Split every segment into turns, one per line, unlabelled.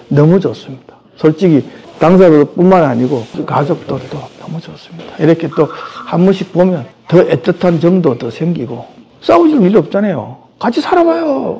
너무 좋습니다. 솔직히 당사자뿐만 아니고 가족들도 너무 좋습니다. 이렇게 또 한 번씩 보면 더 애틋한 정도 더 생기고 싸우질 일 없잖아요. 같이 살아봐요.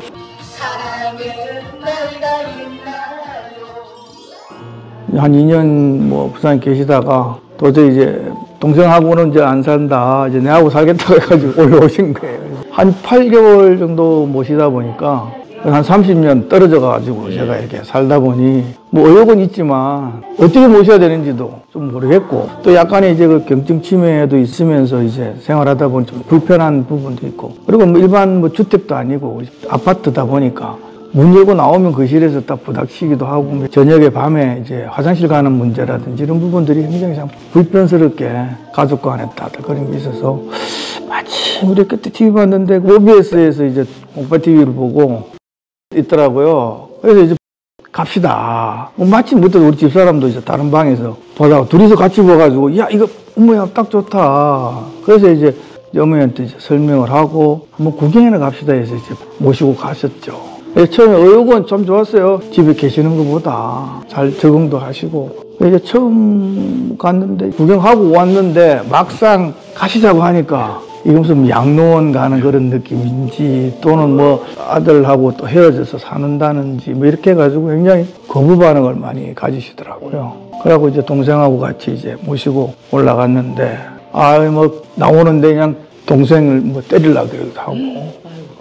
한 2년 뭐 부산에 계시다가 도저히 이제 동생하고는 이제 안 산다. 이제 내하고 살겠다고 해가지고 올라오신 거예요. 한 8개월 정도 모시다 보니까 한 30년 떨어져 가지고 제가 이렇게 살다 보니 뭐 의욕은 있지만 어떻게 모셔야 되는지도 좀 모르겠고 또 약간의 이제 그 경증 치매도 있으면서 이제 생활하다 보니 좀 불편한 부분도 있고 그리고 뭐 일반 뭐 주택도 아니고 아파트다 보니까 문 열고 나오면 거실에서 딱 부닥치기도 하고 저녁에 밤에 이제 화장실 가는 문제라든지 이런 부분들이 굉장히 참 불편스럽게 가족과 간에 다툴거리는 게 있어서 마침 우리 그때 TV 봤는데 OBS에서 이제 오빠 TV를 보고 있더라고요. 그래서 이제 갑시다. 마침 그때 우리 집사람도 이제 다른 방에서 보다가 둘이서 같이 봐가지고 야 이거 어머야 딱 좋다. 그래서 이제 어머니한테 이제 설명을 하고 한번 구경이나 갑시다 해서 이제 모시고 가셨죠. 처음에 의욕은 참 좋았어요. 집에 계시는 것보다 잘 적응도 하시고 이제 처음 갔는데 구경하고 왔는데 막상 가시자고 하니까 이게 무슨 양로원 가는 그런 느낌인지 또는 뭐 아들하고 또 헤어져서 사는다는지 뭐 이렇게 해가지고 굉장히 거부 반응을 많이 가지시더라고요. 그래갖고 이제 동생하고 같이 이제 모시고 올라갔는데 뭐 나오는데 그냥 동생을 뭐 때리려고 그러기도 하고.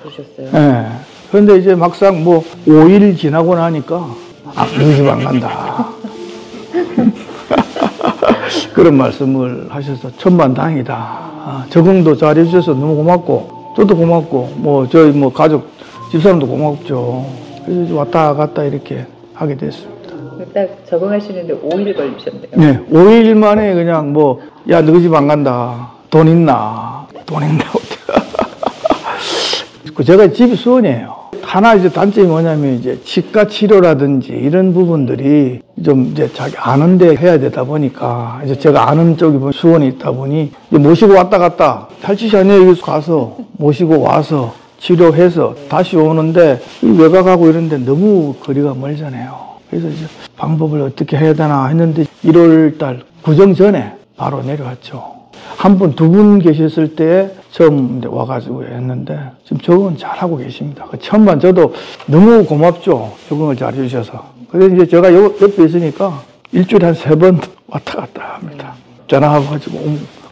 그러셨어요?
네. 그런데 이제 막상 뭐 5일 지나고 나니까 너희 집 안 간다. 그런 말씀을 하셔서 천만다행이다. 적응도 잘 해주셔서 너무 고맙고 저도 고맙고 뭐 저희 뭐 가족 집사람도 고맙죠. 그래서 왔다 갔다 이렇게 하게 됐습니다.
딱 적응하시는데 5일 걸리셨네요.
네, 5일 만에 그냥 뭐 야 너희 집 안 간다. 돈 있나? 돈 있나? 제가 집이 수원이에요. 하나 이제 단점이 뭐냐면 이제 치과 치료라든지 이런 부분들이 좀 이제 자기 아는데 해야 되다 보니까 이제 제가 아는 쪽이 수원에 있다 보니 이제 모시고 왔다 갔다 할 짓이 아니에요. 여기서 가서 모시고 와서 치료해서 다시 오는데 외곽하고 이런데 너무 거리가 멀잖아요. 그래서 이제 방법을 어떻게 해야 되나 했는데 1월 달 구정 전에 바로 내려왔죠. 한 분, 두 분 계셨을 때 처음 와가지고 했는데 지금 적응은 잘하고 계십니다. 처음만 저도 너무 고맙죠. 적응을 잘 해주셔서. 그래서 이제 제가 옆에 있으니까 일주일에 한 3번 왔다 갔다 합니다. 전화해가지고.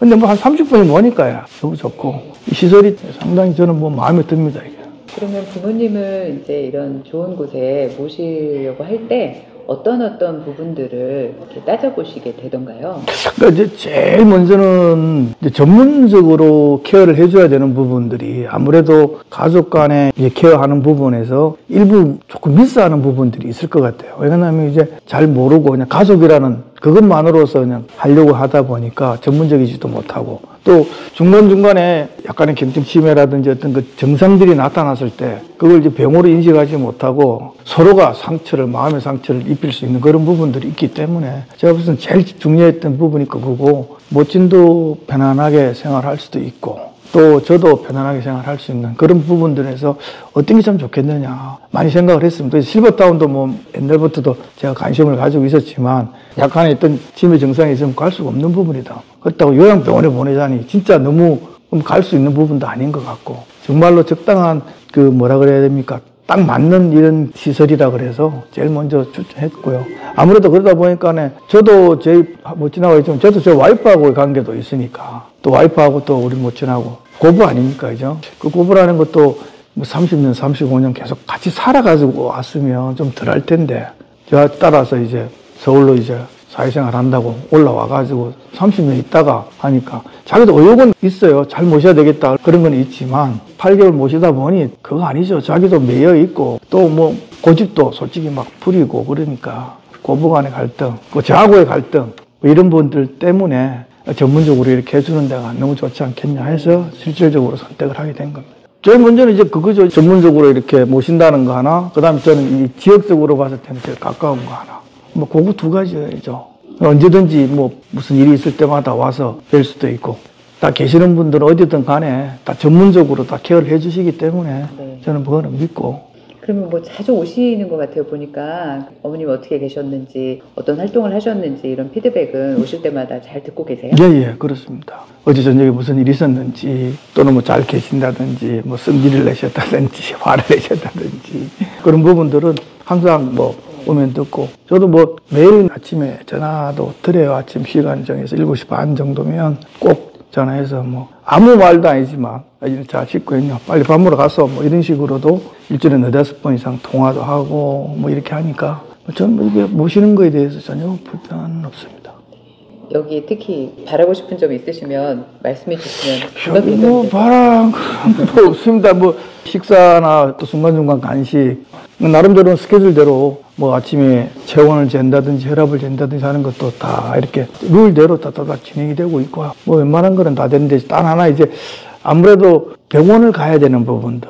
근데 뭐 한 30분이 뭐니까요. 너무 좋고. 이 시설이 상당히 저는 뭐 마음에 듭니다, 이게.
그러면 부모님을 이제 이런 좋은 곳에 모시려고 할 때 어떤 부분들을 이렇게 따져보시게 되던가요?
그러니까 이제 제일 먼저는 이제 전문적으로 케어를 해줘야 되는 부분들이 아무래도 가족 간에 이제 케어하는 부분에서 일부 조금 미스하는 부분들이 있을 것 같아요. 왜냐하면 이제 잘 모르고 그냥 가족이라는 그것만으로서 그냥 하려고 하다 보니까 전문적이지도 못하고 또 중간중간에 약간의 경증 치매라든지 어떤 그 증상들이 나타났을 때 그걸 이제 병으로 인식하지 못하고 서로가 마음의 상처를 입힐 수 있는 그런 부분들이 있기 때문에 제가 무슨 제일 중요했던 부분이 그거고 모친도 편안하게 생활할 수도 있고 또 저도 편안하게 생활할 수 있는 그런 부분들에서 어떤 게 참 좋겠느냐 많이 생각을 했습니다. 실버타운도 뭐 옛날부터도 제가 관심을 가지고 있었지만 약간의 어떤 치매 증상이 있으면 갈 수가 없는 부분이다. 그렇다고 요양병원에 보내자니 진짜 너무 갈 수 있는 부분도 아닌 것 같고 정말로 적당한 그 뭐라 그래야 됩니까? 딱 맞는 이런 시설이라 그래서 제일 먼저 추천했고요. 아무래도 그러다 보니까 저도 저희 모친하고 있지만 저도 저 와이프하고의 관계도 있으니까 또 와이프하고 또 우리 모친하고 고부 아닙니까, 그죠? 그 고부라는 것도 뭐 30년, 35년 계속 같이 살아가지고 왔으면 좀 덜 할 텐데 제가 따라서 이제 서울로 이제 사회생활 한다고 올라와가지고 30년 있다가 하니까 자기도 의욕은 있어요. 잘 모셔야 되겠다 그런 건 있지만 8개월 모시다 보니 그거 아니죠. 자기도 매여 있고 또 뭐 고집도 솔직히 막 부리고 그러니까 고부 간의 갈등, 저하고의 갈등 뭐 이런 분들 때문에 전문적으로 이렇게 해주는 데가 너무 좋지 않겠냐 해서 실질적으로 선택을 하게 된 겁니다. 제일 먼저는 이제 그거죠. 전문적으로 이렇게 모신다는 거 하나, 그 다음에 저는 이 지역적으로 봤을 때는 제일 가까운 거 하나. 뭐, 그거 두 가지죠. 언제든지 뭐, 무슨 일이 있을 때마다 와서 뵐 수도 있고, 다 계시는 분들은 어디든 간에 다 전문적으로 다 케어를 해주시기 때문에 저는 그거는 믿고.
그러면 뭐 자주 오시는 것 같아요. 보니까 어머님 어떻게 계셨는지, 어떤 활동을 하셨는지 이런 피드백은 오실 때마다 잘 듣고 계세요?
예, 그렇습니다. 어제 저녁에 무슨 일이 있었는지, 또는 뭐 잘 계신다든지, 뭐 승기를 내셨다든지, 화를 내셨다든지, 그런 부분들은 항상 뭐 오면 듣고, 저도 뭐 매일 아침에 전화도 드려요. 아침 시간 정해서 7시 반 정도면 꼭 전화해서 뭐 아무 말도 아니지만 잘 씻고 있냐, 빨리 밥 먹으러 갔어, 뭐 이런 식으로도 일주일에 4-5번 이상 통화도 하고 뭐 이렇게 하니까 저는 뭐 이게 모시는 거에 대해서 전혀 불편은 없습니다.
여기 특히 바라고 싶은 점 있으시면 말씀해 주시면 금방
뭐
대답해
바람 뭐 없습니다. 뭐 식사나 또 중간중간 간식 나름대로 스케줄대로 뭐 아침에 체온을 잰다든지 혈압을 잰다든지 하는 것도 다 이렇게 룰대로 다 진행이 되고 있고, 뭐 웬만한 거는 다 되는데 단 하나 이제 아무래도 병원을 가야 되는 부분들,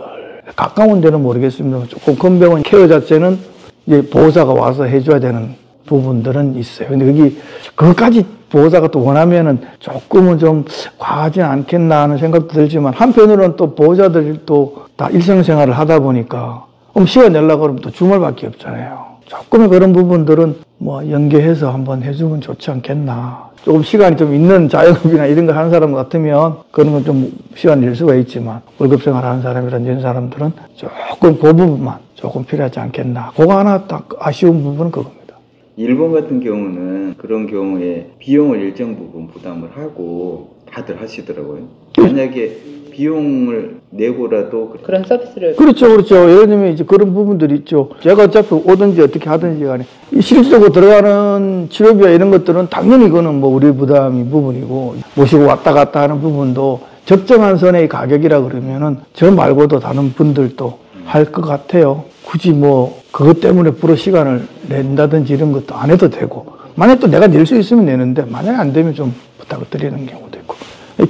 가까운 데는 모르겠습니다. 조금 큰 병원 케어 자체는 이제 보호자가 와서 해줘야 되는 부분들은 있어요. 근데 그것까지 보호자가 또 원하면은 조금은 좀 과하지 않겠나 하는 생각도 들지만, 한편으로는 또 보호자들이 또 다 일상생활을 하다 보니까 시간 내려고 그러면 또 주말밖에 없잖아요. 조금의 그런 부분들은 뭐 연계해서 한번 해주면 좋지 않겠나. 조금 시간이 좀 있는 자영업이나 이런 거 하는 사람 같으면 그런 건 좀 시간 낼 수가 있지만, 월급 생활하는 사람이란 이런 사람들은 조금 그 부분만 조금 필요하지 않겠나. 그거 하나 딱 아쉬운 부분은 그겁니다.
일본 같은 경우는 그런 경우에 비용을 일정 부분 부담을 하고 다들 하시더라고요. 만약에 비용을 내고라도
그런 서비스를.
그렇죠. 예를 들면 이제 그런 부분들이 있죠. 제가 어차피 오든지 어떻게 하든지 간에 실질적으로 들어가는 치료비와 이런 것들은 당연히 그거는 뭐 우리 부담이 부분이고, 모시고 왔다 갔다 하는 부분도 적정한 선의 가격이라 그러면은 저 말고도 다른 분들도 할 것 같아요. 굳이 뭐 그것 때문에 불어 시간을 낸다든지 이런 것도 안 해도 되고, 만약 또 내가 낼 수 있으면 내는데 만약에 안 되면 좀 부탁을 드리는 경우도 있고.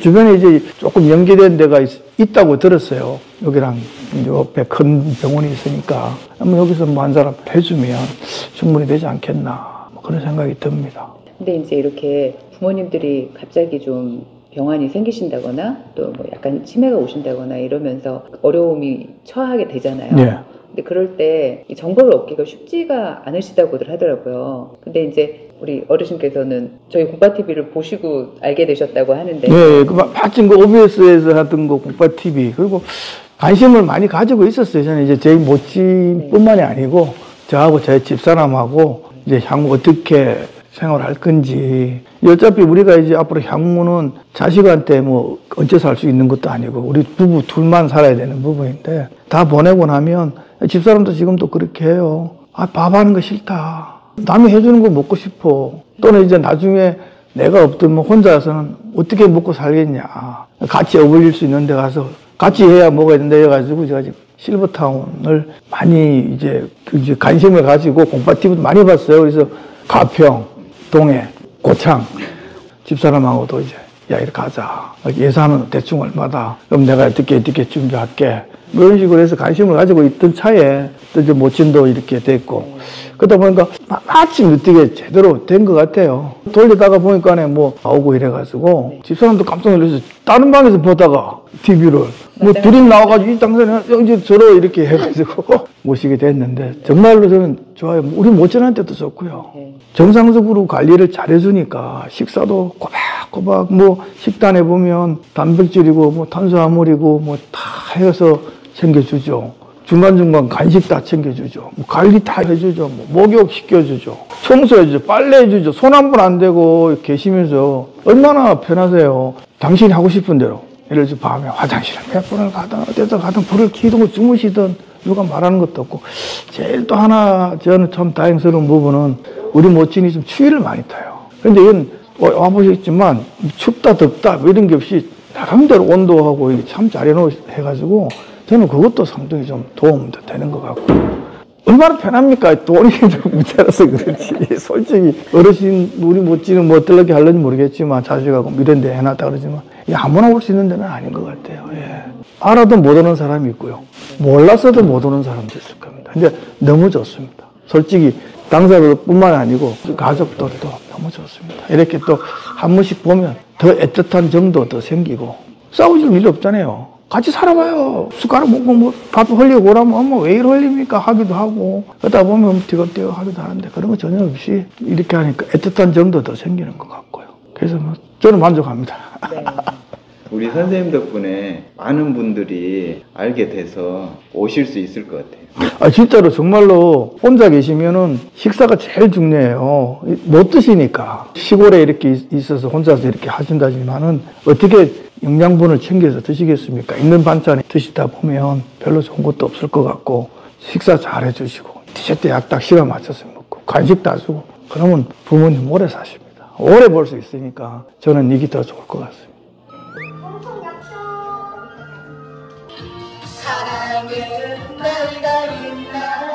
주변에 이제 조금 연계된 데가 있다고 들었어요. 여기랑 옆에 큰 병원이 있으니까 한번 여기서 뭐 한 사람 해주면 충분히 되지 않겠나, 뭐 그런 생각이 듭니다.
근데 이제 이렇게 부모님들이 갑자기 좀 병환이 생기신다거나 또 뭐 약간 치매가 오신다거나 이러면서 어려움이 처하게 되잖아요.
네.
근데 그럴 때 이 정보를 얻기가 쉽지가 않으시다고들 하더라고요. 근데 이제 우리 어르신께서는 저희 공파TV를 보시고 알게 되셨다고 하는데.
네, 마침 그 OBS에서 하던 거 공파TV, 그리고 관심을 많이 가지고 있었어요. 저는 이제 저희 모친뿐만이 아니고 저하고 저희 집사람하고 이제 향후 어떻게 생활할 건지. 어차피 우리가 이제 앞으로 향후는 자식한테 뭐 얹혀서 할 수 있는 것도 아니고 우리 부부 둘만 살아야 되는 부분인데, 다 보내고 나면 집사람도 지금도 그렇게 해요. 밥 하는 거 싫다. 남이 해주는 거 먹고 싶어. 또는 이제 나중에 내가 없으면 혼자서는 어떻게 먹고 살겠냐. 같이 어울릴 수 있는 데 가서 같이 해야 먹어야 된다 해가지고 제가 지금 실버타운을 많이 이제 관심을 가지고 공파TV도 많이 봤어요. 그래서 가평, 동해, 고창, 집사람하고도 이제 야, 이렇게 가자. 예산은 대충 얼마다. 그럼 내가 어떻게 준비할게. 뭐 이런 식으로 해서 관심을 가지고 있던 차에 또 이제 모친도 이렇게 됐고, 그러다 보니까 마침 어떻게 제대로 된 것 같아요. 돌리다가 보니까 뭐 나오고 이래가지고 집사람도 깜짝 놀라서 다른 방에서 보다가 TV를 뭐 드림 나와가지고 이 당선에 이제 저러 이렇게 해가지고 모시게 됐는데, 정말로 저는 좋아요. 우리 모친한테도 좋고요. 정상적으로 관리를 잘해주니까 식사도 꼬박꼬박 뭐 식단에 보면 단백질이고 뭐 탄수화물이고 뭐 다 해서 챙겨주죠. 중간중간 간식 다 챙겨주죠. 뭐 관리 다 해주죠. 뭐 목욕 시켜주죠. 청소해주죠. 빨래해주죠. 손 한 번 안 대고 계시면서 얼마나 편하세요. 당신이 하고 싶은 대로. 예를 들어 밤에 화장실에 몇 번을 가든 어디서 가든 불을 켜두고 주무시든 누가 말하는 것도 없고. 제일 또 하나 저는 참 다행스러운 부분은 우리 모친이 좀 추위를 많이 타요. 근데 이건 와보셨지만 춥다 덥다 뭐 이런 게 없이 나름대로 온도하고 참 잘 해가지고 저는 그것도 상당히 좀 도움도 되는 것 같고. 얼마나 편합니까? 돈이 좀 모자라서 그렇지. 솔직히 어르신 우리 모찌는 뭐 어떻게 하려는지 모르겠지만 자식하고 이런 데 해놨다 그러지만 아무나 올 수 있는 데는 아닌 것 같아요. 예. 알아도 못 오는 사람이 있고요. 몰랐어도 못 오는 사람도 있을 겁니다. 근데 너무 좋습니다. 솔직히 당사자뿐만 아니고 가족들도 너무 좋습니다. 이렇게 또 한 번씩 보면 더 애틋한 정도 더 생기고, 싸우질 일 없잖아요. 같이 살아봐요. 숟가락 먹고 뭐 밥 흘리고 오라면 엄마 왜 이래 흘립니까? 하기도 하고 그러다 보면 티격태격 하기도 하는데 그런 거 전혀 없이 이렇게 하니까 애틋한 정도도 생기는 것 같고요. 그래서 뭐 저는 만족합니다.
네.
우리 선생님 덕분에 많은 분들이 알게 돼서 오실 수 있을 것 같아요.
진짜로 정말로 혼자 계시면은 식사가 제일 중요해요. 못 드시니까. 시골에 이렇게 있어서 혼자서 이렇게 하신다지만은 어떻게 영양분을 챙겨서 드시겠습니까? 있는 반찬에 드시다 보면 별로 좋은 것도 없을 것 같고 식사 잘 해주시고 드실 때 약 딱 시간 맞춰서 먹고 간식 다 주고 그러면 부모님 오래 사십니다. 오래 볼 수 있으니까 저는 이게 더 좋을 것 같습니다.
사랑은 나이가 있나요?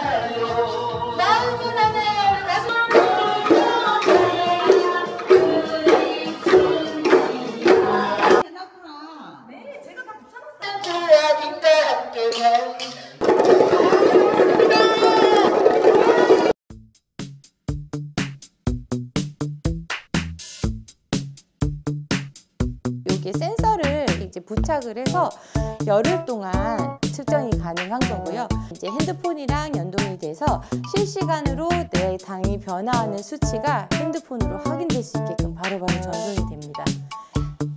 마음은 하나요. 네, 제가 다
여기 센서를 이제 부착을 해서 열흘 동안 측정이 가능한 거고요. 이제 핸드폰이랑 연동이 돼서 실시간으로 내 당이 변화하는 수치가 핸드폰으로 확인될 수 있게끔 바로바로 전송이 됩니다.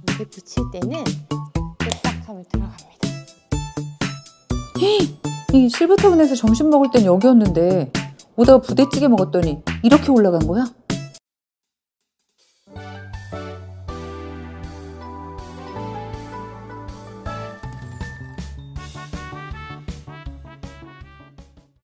이렇게 붙일 때는 딱 하면 들어갑니다.
이 실버타운에서 점심 먹을 땐 여기였는데 오다가 부대찌개 먹었더니 이렇게 올라간 거야?